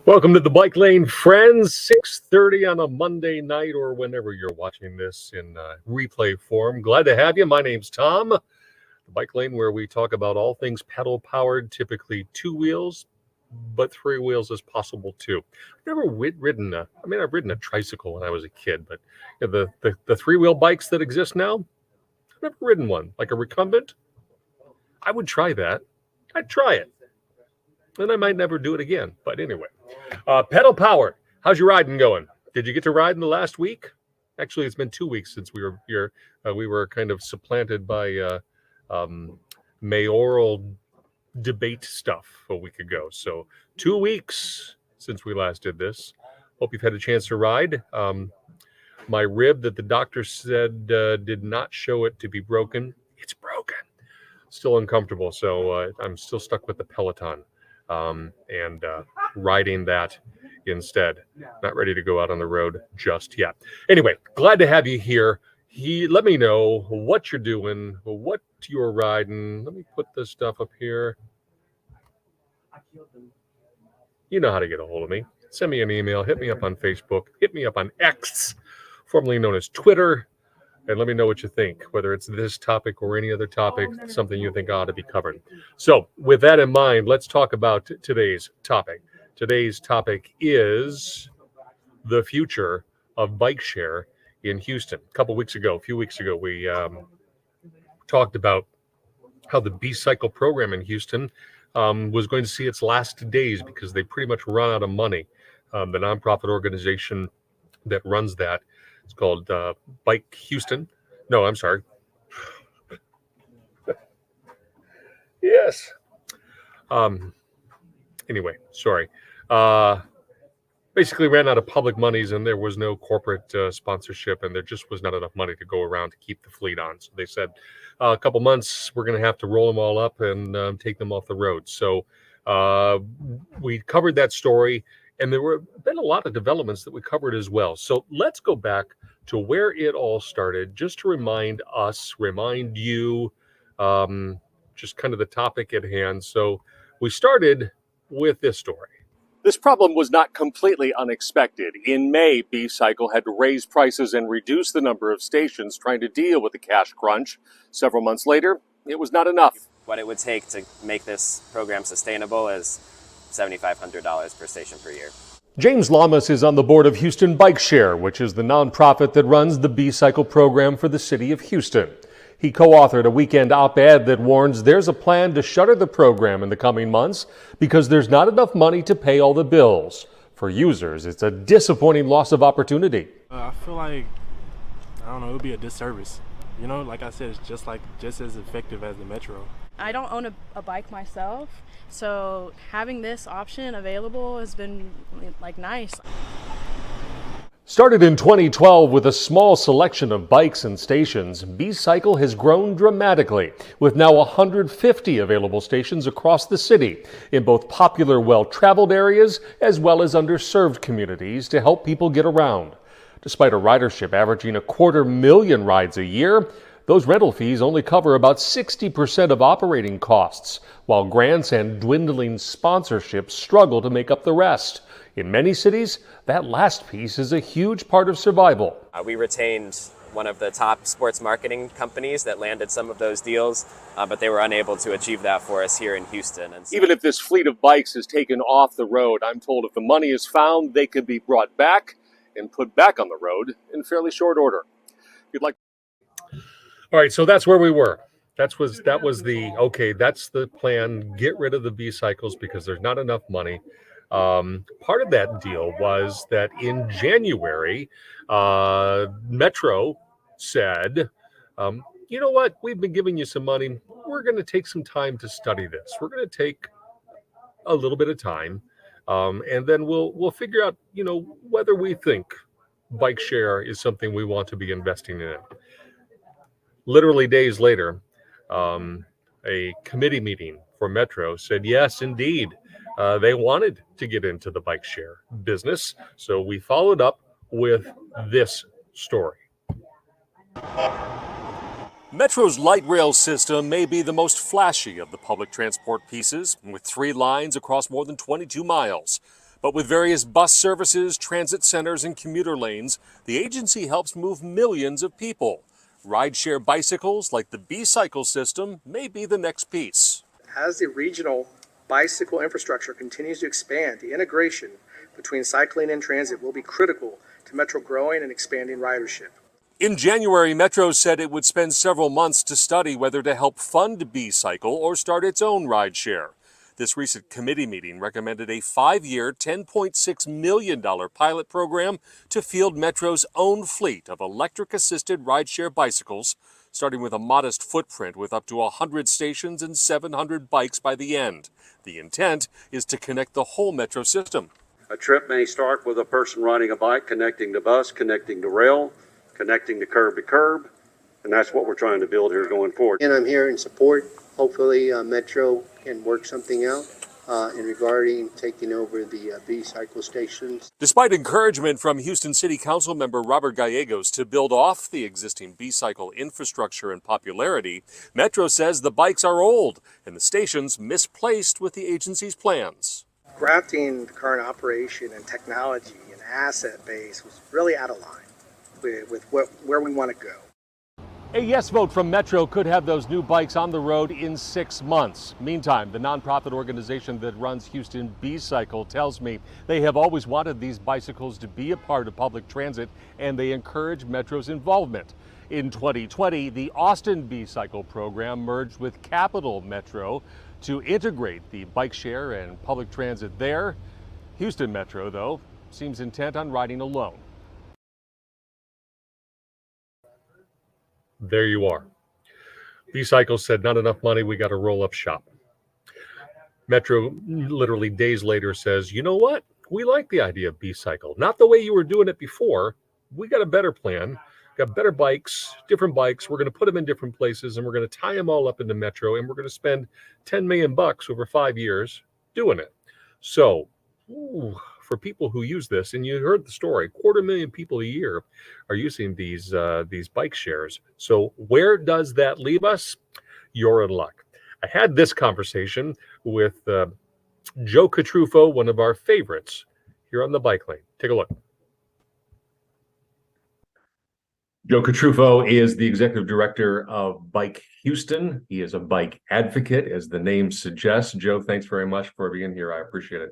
Welcome to the Bike Lane, friends. 6:30 on a Monday night or whenever you're watching this in replay form. Glad to have you. My name's Tom. The Bike Lane, where we talk about all things pedal-powered, typically two wheels, but three wheels is possible too. I've never ridden I've ridden a tricycle when I was a kid, but the three-wheel bikes that exist now, I've never ridden one. Like a recumbent, I would try that. I'd try it. And I might never do it again. But anyway, pedal powered. How's your riding going? Did you get to ride in the last week? Actually, it's been 2 weeks since we were here. We were kind of supplanted by mayoral debate stuff a week ago. So 2 weeks since we last did this. Hope you've had a chance to ride. My rib that the doctor said did not show it to be broken. It's broken. Still uncomfortable. So I'm still stuck with the Peloton. And riding that instead. Not ready to go out on the road just yet. Anyway, glad to have you here. Let me know what you're doing, what you're riding. Let me put this stuff up here. You know how to get a hold of me. Send me an email. Hit me up on Facebook. Hit me up on X, formerly known as Twitter. And let me know what you think, whether it's this topic or any other topic, something you think ought to be covered. So with that in mind, let's talk about today's topic. Today's topic is the future of bike share in Houston. A few weeks ago, we talked about how the BCycle program in Houston was going to see its last days because they pretty much run out of money. The nonprofit organization that runs that, it's called Bike Houston. No, I'm sorry. Yes. Anyway, sorry. Basically ran out of public monies and there was no corporate sponsorship and there just was not enough money to go around to keep the fleet on. So they said a couple months, we're going to have to roll them all up and take them off the road. So we covered that story. And there were been a lot of developments that we covered as well. So let's go back to where it all started, just to remind you, just kind of the topic at hand. So we started with this story. This problem was not completely unexpected. In May, BCycle had to raise prices and reduce the number of stations trying to deal with the cash crunch. Several months later, it was not enough. What it would take to make this program sustainable is $7,500 per station per year. James Lamas is on the board of Houston Bike Share, which is the nonprofit that runs the BCycle program for the city of Houston. He co-authored a weekend op-ed that warns there's a plan to shutter the program in the coming months because there's not enough money to pay all the bills. For users, it's a disappointing loss of opportunity. I feel like, it would be a disservice. You know, like I said, it's just as effective as the Metro. I don't own a bike myself, so having this option available has been nice. Started in 2012 with a small selection of bikes and stations, BCycle has grown dramatically with now 150 available stations across the city in both popular, well-traveled areas as well as underserved communities to help people get around. Despite a ridership averaging 250,000 rides a year, those rental fees only cover about 60% of operating costs, while grants and dwindling sponsorships struggle to make up the rest. In many cities, that last piece is a huge part of survival. We retained one of the top sports marketing companies that landed some of those deals, but they were unable to achieve that for us here in Houston. And so, even if this fleet of bikes is taken off the road, I'm told if the money is found, they could be brought back and put back on the road in fairly short order. If you'd like. All right, so that's where we were. That's the plan. Get rid of the BCycles because there's not enough money. Part of that deal was that in January, Metro said, you know what? We've been giving you some money. We're going to take some time to study this. We're going to take a little bit of time, and then we'll figure out, whether we think bike share is something we want to be investing in. Literally days later, a committee meeting for Metro said, yes, indeed, they wanted to get into the bike share business. So we followed up with this story. Metro's light rail system may be the most flashy of the public transport pieces, with 3 lines across more than 22 miles. But with various bus services, transit centers, and commuter lanes, the agency helps move millions of people. Rideshare bicycles like the BCycle system may be the next piece. As the regional bicycle infrastructure continues to expand, the integration between cycling and transit will be critical to Metro growing and expanding ridership. In January, Metro said it would spend several months to study whether to help fund BCycle or start its own rideshare. This recent committee meeting recommended a 5-year, $10.6 million pilot program to field Metro's own fleet of electric-assisted rideshare bicycles, starting with a modest footprint with up to 100 stations and 700 bikes by the end. The intent is to connect the whole Metro system. A trip may start with a person riding a bike, connecting to bus, connecting to rail, connecting to curb, and that's what we're trying to build here going forward. And I'm here in support. Hopefully Metro can work something out in regarding taking over the BCycle stations. Despite encouragement from Houston City Council member Robert Gallegos to build off the existing BCycle infrastructure and popularity, Metro says the bikes are old and the stations misplaced with the agency's plans. Grafting the current operation and technology and asset base was really out of line with where we want to go. A yes vote from Metro could have those new bikes on the road in 6 months. Meantime, the nonprofit organization that runs Houston BCycle tells me they have always wanted these bicycles to be a part of public transit, and they encourage Metro's involvement. In 2020, the Austin BCycle program merged with Capital Metro to integrate the bike share and public transit there. Houston Metro, though, seems intent on riding alone. There you are. BCycle said not enough money, we got to roll up shop. Metro literally days later says, you know what? We like the idea of BCycle. Not the way you were doing it before. We got a better plan. Got better bikes, different bikes. We're going to put them in different places and we're going to tie them all up into Metro and we're going to spend $10 million over 5 years doing it. So, for people who use this, and you heard the story, 250,000 people a year are using these bike shares. So where does that leave us? You're in luck. I had this conversation with Joe Catrufo, one of our favorites here on the Bike Lane. Take a look. Joe Catrufo is the executive director of Bike Houston. He is a bike advocate, as the name suggests. Joe, thanks very much for being here. I appreciate it.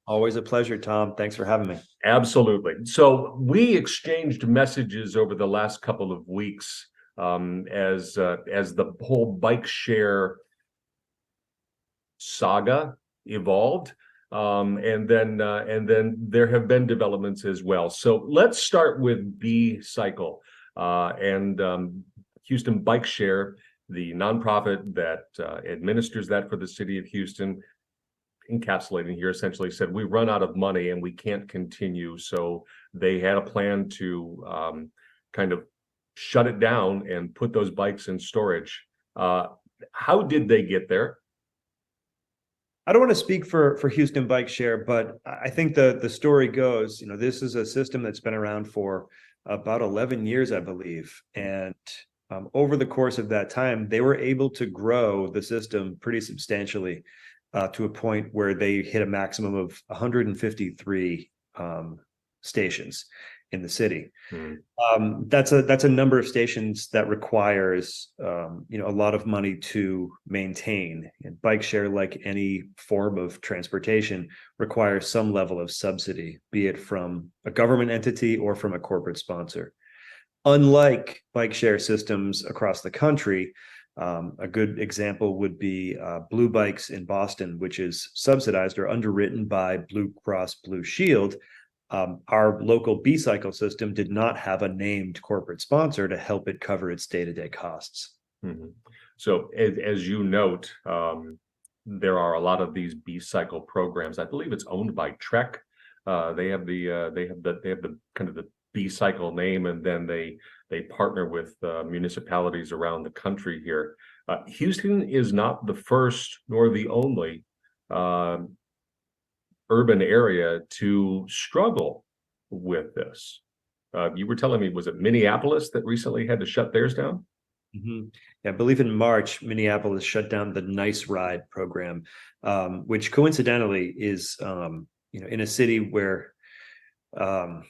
Always a pleasure, Tom. Thanks for having me. Absolutely. So we exchanged messages over the last couple of weeks as the whole bike share saga evolved, and then there have been developments as well. So let's start with BCycle and Houston Bike Share, the nonprofit that administers that for the city of Houston. Encapsulating here, essentially said we run out of money and we can't continue, so they had a plan to kind of shut it down and put those bikes in storage. How did they get there? I don't want to speak for Houston Bike Share, but I think the story goes, this is a system that's been around for about 11 years, I believe, and over the course of that time, they were able to grow the system pretty substantially. To a point where they hit a maximum of 153 stations in the city. That's a number of stations that requires a lot of money to maintain. And bike share, like any form of transportation, requires some level of subsidy, be it from a government entity or from a corporate sponsor. Unlike bike share systems across the country, a good example would be Blue Bikes in Boston, which is subsidized or underwritten by Blue Cross Blue Shield. Our local BCycle system did not have a named corporate sponsor to help it cover its day-to-day costs. Mm-hmm. So as you note, there are a lot of these BCycle programs. I believe it's owned by Trek. They have the kind of the BCycle name, and then they partner with municipalities around the country here. Houston is not the first nor the only urban area to struggle with this. You were telling me, was it Minneapolis that recently had to shut theirs down? Mm-hmm. Yeah, I believe in March, Minneapolis shut down the Nice Ride program, which coincidentally is in a city where, well,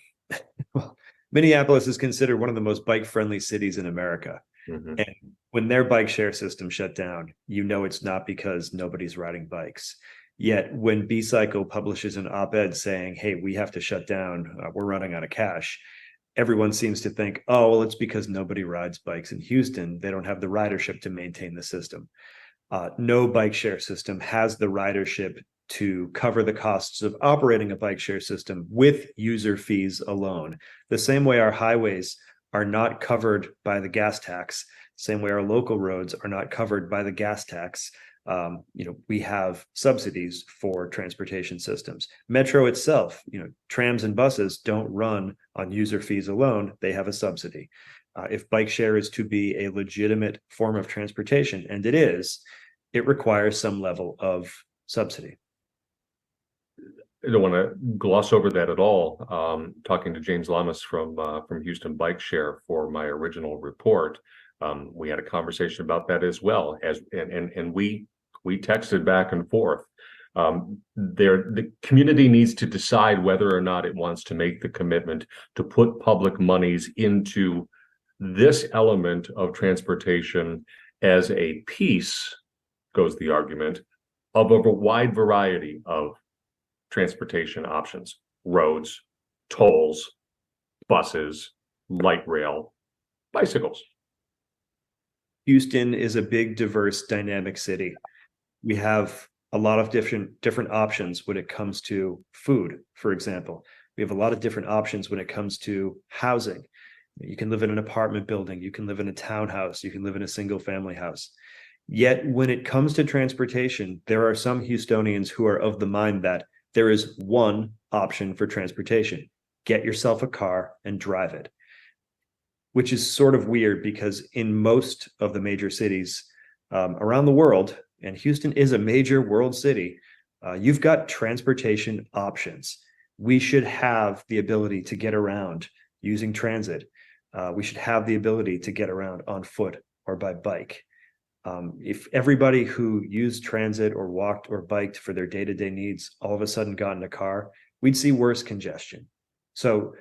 Minneapolis is considered one of the most bike-friendly cities in America. Mhm. And when their bike share system shut down, it's not because nobody's riding bikes. Yet when BCycle publishes an op-ed saying, hey, we have to shut down, we're running out of cash, everyone seems to think, oh, well, it's because nobody rides bikes in Houston. They don't have the ridership to maintain the system. No bike share system has the ridership to cover the costs of operating a bike share system with user fees alone. The same way our highways are not covered by the gas tax, same way our local roads are not covered by the gas tax. We have subsidies for transportation systems. Metro itself, trams and buses don't run on user fees alone. They have a subsidy. If bike share is to be a legitimate form of transportation, and it is, it requires some level of subsidy. I don't want to gloss over that at all. Talking to James Lamas from Houston Bike Share for my original report, we had a conversation about that as well, and we texted back and forth. The community needs to decide whether or not it wants to make the commitment to put public monies into this element of transportation as a piece, goes the argument, of a wide variety of transportation options: roads, tolls, buses, light rail, bicycles. Houston is a big, diverse, dynamic city. We have a lot of different options when it comes to food, for example. We have a lot of different options when it comes to housing. You can live in an apartment building, you can live in a townhouse, you can live in a single family house. Yet when it comes to transportation, there are some Houstonians who are of the mind that there is one option for transportation: get yourself a car and drive it. Which is sort of weird because in most of the major cities around the world, and Houston is a major world city, you've got transportation options. We should have the ability to get around using transit. We should have the ability to get around on foot or by bike. If everybody who used transit or walked or biked for their day-to-day needs all of a sudden got in a car, we'd see worse congestion. So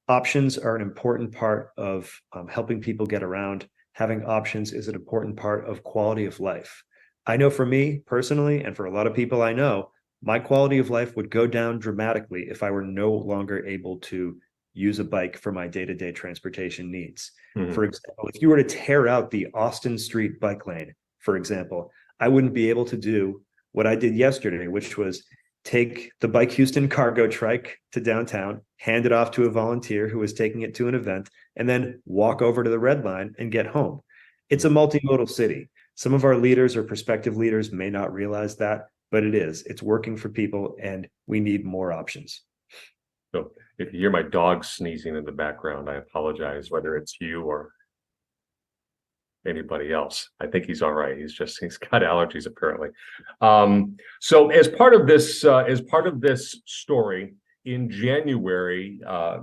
options are an important part of helping people get around. Having options is an important part of quality of life. I know for me personally, and for a lot of people I know, my quality of life would go down dramatically if I were no longer able to use a bike for my day-to-day transportation needs. Mhm. For example, if you were to tear out the Austin Street bike lane, for example, I wouldn't be able to do what I did yesterday, which was take the Bike Houston cargo trike to downtown, hand it off to a volunteer who was taking it to an event, and then walk over to the Red Line and get home. It's a multimodal city. Some of our leaders or prospective leaders may not realize that, but it is. It's working for people, and we need more options. So if you hear my dog sneezing in the background, I apologize, whether it's you or anybody else. I think he's all right. He's got allergies apparently. So as part of this story, in January,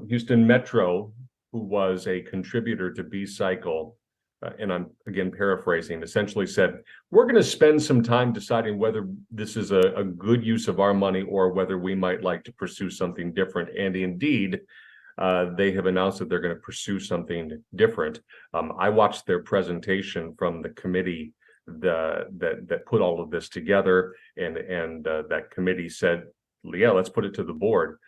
Houston Metro, who was a contributor to BCycle, and I'm again paraphrasing, essentially said, we're going to spend some time deciding whether this is a good use of our money or whether we might like to pursue something different. And indeed, they have announced that they're going to pursue something different. I watched their presentation from the committee that put all of this together, and that committee said, yeah, let's put it to the board.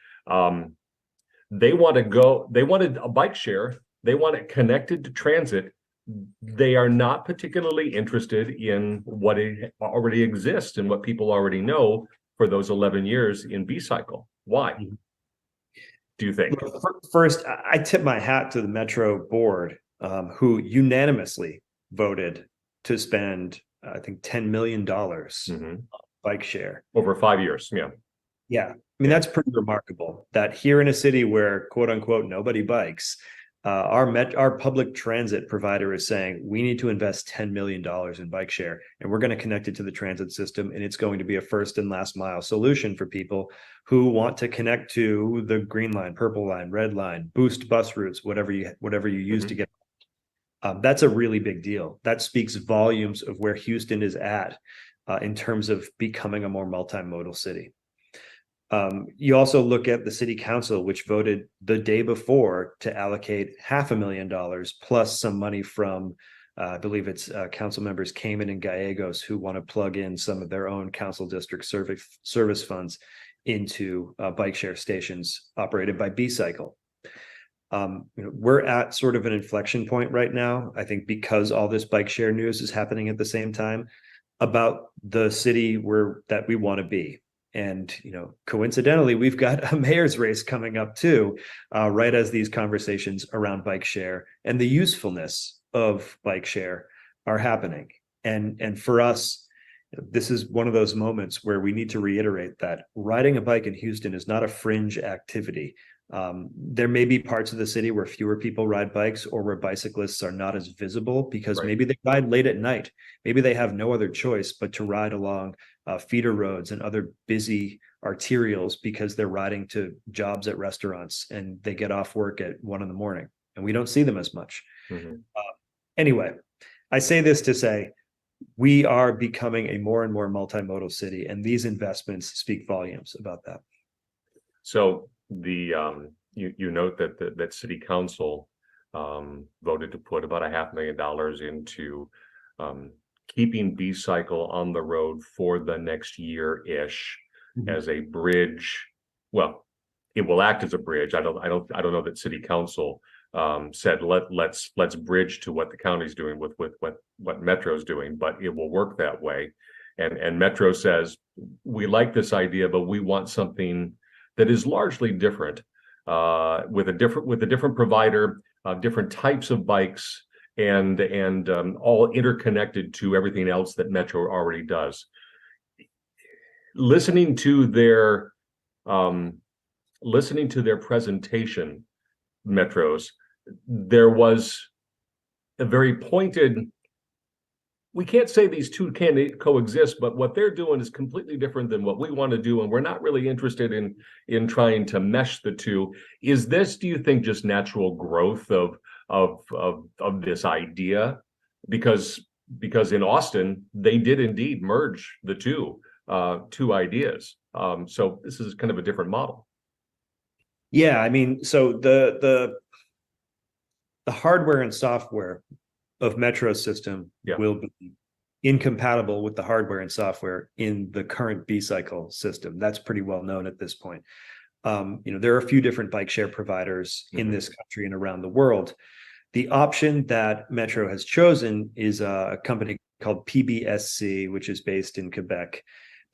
They wanted a bike share. They want it connected to transit. They are not particularly interested in what already exists and what people already know for those 11 years in BCycle. Why? Do you think? First, I tip my hat to the Metro board, who unanimously voted to spend, I think, $10 million on bike share Over 5 years. Yeah. Yeah. I mean, that's pretty remarkable that here in a city where, quote unquote, nobody bikes, our public transit provider is saying we need to invest $10 million in bike share, and we're going to connect it to the transit system, and it's going to be a first and last mile solution for people who want to connect to the green line, purple line, red line, boost bus routes, whatever you use to get. That's a really big deal. That speaks volumes of where Houston is at in terms of becoming a more multimodal city. You also look at the city council, which voted the day before to allocate $500,000 plus some money from, I believe it's council members Cayman and Gallegos, who want to plug in some of their own council district service funds into bike share stations operated by BCycle. We're at sort of an inflection point right now, I think, because all this bike share news is happening at the same time, about the city that we want to be. And, coincidentally, we've got a mayor's race coming up too, right as these conversations around bike share and the usefulness of bike share are happening. And for us, this is one of those moments where we need to reiterate that riding a bike in Houston is not a fringe activity. There may be parts of the city where fewer people ride bikes, or where bicyclists are not as visible because Right. maybe they ride late at night. Maybe they have no other choice but to ride along feeder roads and other busy arterials because they're riding to jobs at restaurants and they get off work at 1 a.m. and we don't see them as much. Mhm. Anyway, I say this to say we are becoming a more and more multimodal city, and these investments speak volumes about that. So the you note that that city council voted to put about $500,000 into keeping BCycle on the road for the next year-ish as a bridge. Well, it will act as a bridge. I don't know that city council said let's bridge to what the county's doing with what Metro's doing, but it will work that way. And Metro says, we like this idea, but we want something that is largely different, with a different provider, different types of bikes, and all interconnected to everything else that Metro already does. Listening to their presentation, Metro's, there was a very pointed. We can't say these two can coexist, but what they're doing is completely different than what we want to do, and we're not really interested in trying to mesh the two. Is this, do you think, just natural growth of this idea? Because in Austin, they did indeed merge the two ideas. So this is kind of a different model. Yeah, I mean, so the hardware and software of Metro's system will be incompatible with the hardware and software in the current BCycle system. That's pretty well known at this point. There are a few different bike share providers in this country and around the world. The option that Metro has chosen is a company called PBSC, which is based in Quebec.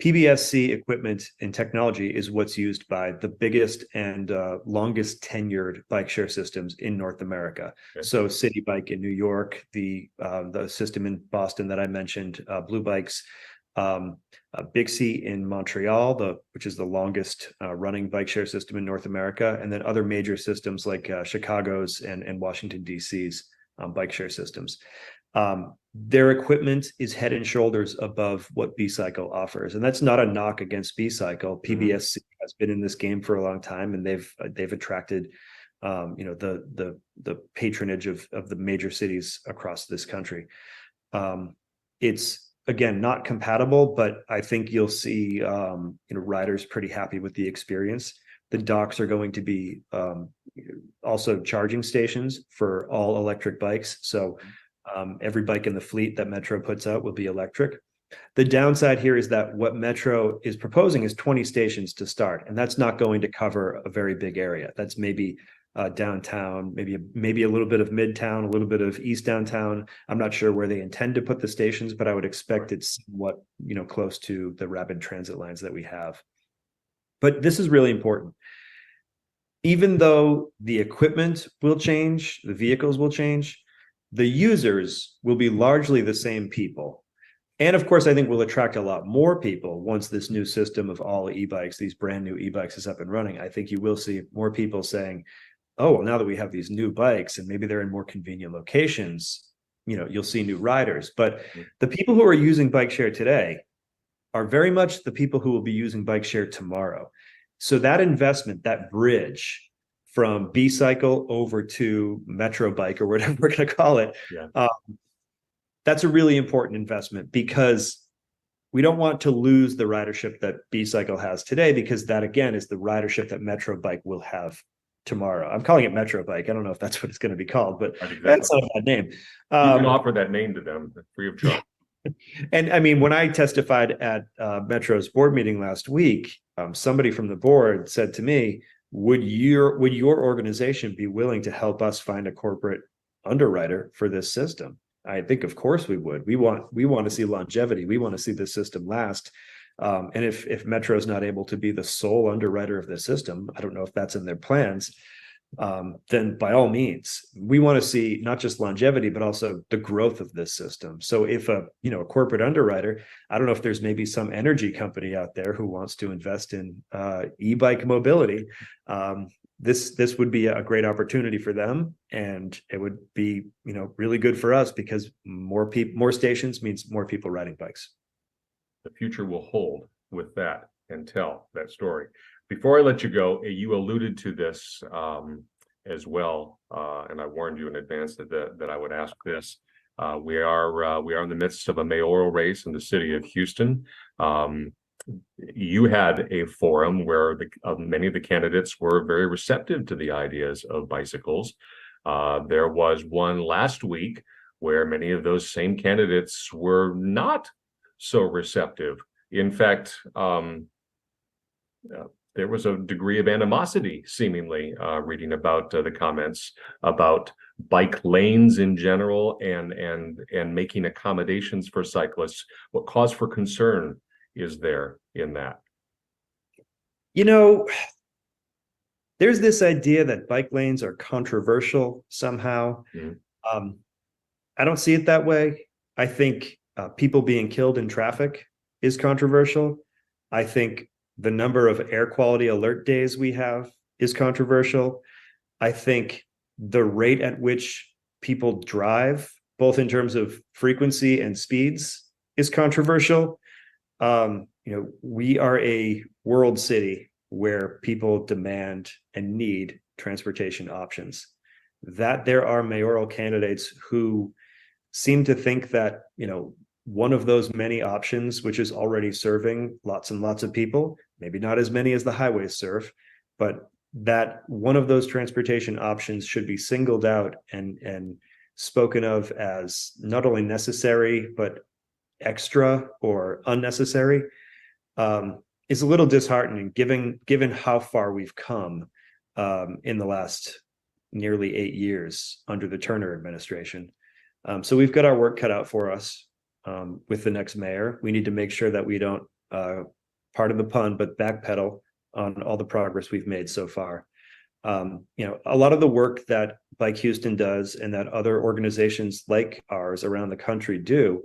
PBSC equipment and technology is what's used by the biggest and longest tenured bike share systems in North America. Okay. So City Bike in New York, the system in Boston that I mentioned, Blue Bikes, BCycle in Montreal, which is the longest running bike share system in North America, and then other major systems like Chicago's and Washington, D.C.'s bike share systems. Their equipment is head and shoulders above what BCycle offers, and that's not a knock against BCycle. PBSC has been in this game for a long time, and they've attracted the patronage of the major cities across this country. It's again not compatible, but I think you'll see riders pretty happy with the experience. The docks are going to be also charging stations for all electric bikes, so every bike in the fleet that Metro puts out will be electric. The downside here is that what Metro is proposing is 20 stations to start, and that's not going to cover a very big area. That's maybe downtown, maybe a little bit of midtown, a little bit of east downtown. I'm not sure where they intend to put the stations, but I would expect it's somewhat close to the rapid transit lines that we have. But this is really important. Even though the equipment will change, the vehicles will change, the users will be largely the same people. And of course, I think we'll attract a lot more people once this new system of all e-bikes, these brand new e-bikes, is up and running. I think you will see more people saying, oh, well, now that we have these new bikes and maybe they're in more convenient locations, you'll see new riders. But the people who are using bike share today are very much the people who will be using bike share tomorrow. So that investment, that bridge from BCycle over to Metro Bike, or whatever we're going to call it, that's a really important investment, because we don't want to lose the ridership that BCycle has today, because that again is the ridership that Metro Bike will have tomorrow. I'm calling it Metro Bike. I don't know if that's what it's going to be called, but that's not a bad name. You can offer that name to them free of charge. And I mean, when I testified at Metro's board meeting last week, somebody from the board said to me, would your organization be willing to help us find a corporate underwriter for this system? I think, of course, we would. We want to see longevity. We want to see the system last. And if Metro is not able to be the sole underwriter of the system, I don't know if that's in their plans, then by all means, we want to see not just longevity, but also the growth of this system. So if a corporate underwriter, I don't know if there's maybe some energy company out there who wants to invest in e-bike mobility, this would be a great opportunity for them, and it would be really good for us, because more stations means more people riding bikes. The future will hold with that and tell that story. Before I let you go, you alluded to this as well, and I warned you in advance that I would ask this. We are in the midst of a mayoral race in the city of Houston. You had a forum where many of the candidates were very receptive to the ideas of bicycles. There was one last week where many of those same candidates were not so receptive. In fact, there was a degree of animosity, seemingly, reading about the comments about bike lanes in general and making accommodations for cyclists. What cause for concern is there in that? There's this idea that bike lanes are controversial somehow. Mm-hmm. I don't see it that way. I think people being killed in traffic is controversial. I think the number of air quality alert days we have is controversial. I think the rate at which people drive, both in terms of frequency and speeds, is controversial. We are a world city where people demand and need transportation options. That there are mayoral candidates who seem to think that, one of those many options, which is already serving lots and lots of people, maybe not as many as the highways serve, but that one of those transportation options should be singled out and spoken of as not only necessary, but extra or unnecessary, is a little disheartening given how far we've come in the last nearly 8 years under the Turner administration. So we've got our work cut out for us with the next mayor. We need to make sure that we don't, pardon the pun, but backpedal on all the progress we've made so far. A lot of the work that Bike Houston does and that other organizations like ours around the country do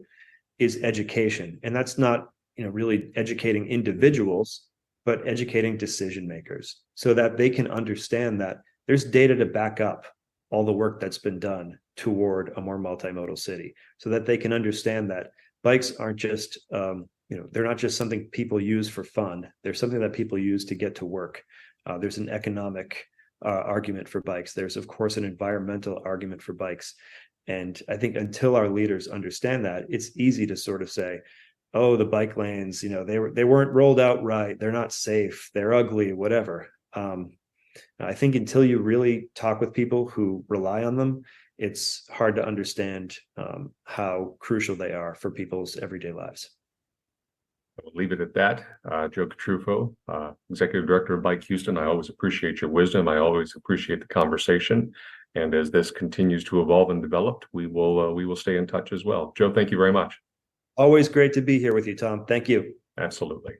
is education. And that's not, really educating individuals, but educating decision makers so that they can understand that there's data to back up all the work that's been done toward a more multimodal city, so that they can understand that bikes aren't just, they're not just something people use for fun. They're something that people use to get to work. There's an economic argument for bikes. There's, of course, an environmental argument for bikes. And I think until our leaders understand that, it's easy to sort of say, oh, the bike lanes, they weren't rolled out right. They're not safe. They're ugly, whatever. I think until you really talk with people who rely on them, it's hard to understand how crucial they are for people's everyday lives. I'll leave it at that. Joe Catrufo, Executive Director of Bike Houston, I always appreciate your wisdom. I always appreciate the conversation. And as this continues to evolve and develop, we will stay in touch as well. Joe, thank you very much. Always great to be here with you, Tom. Thank you. Absolutely.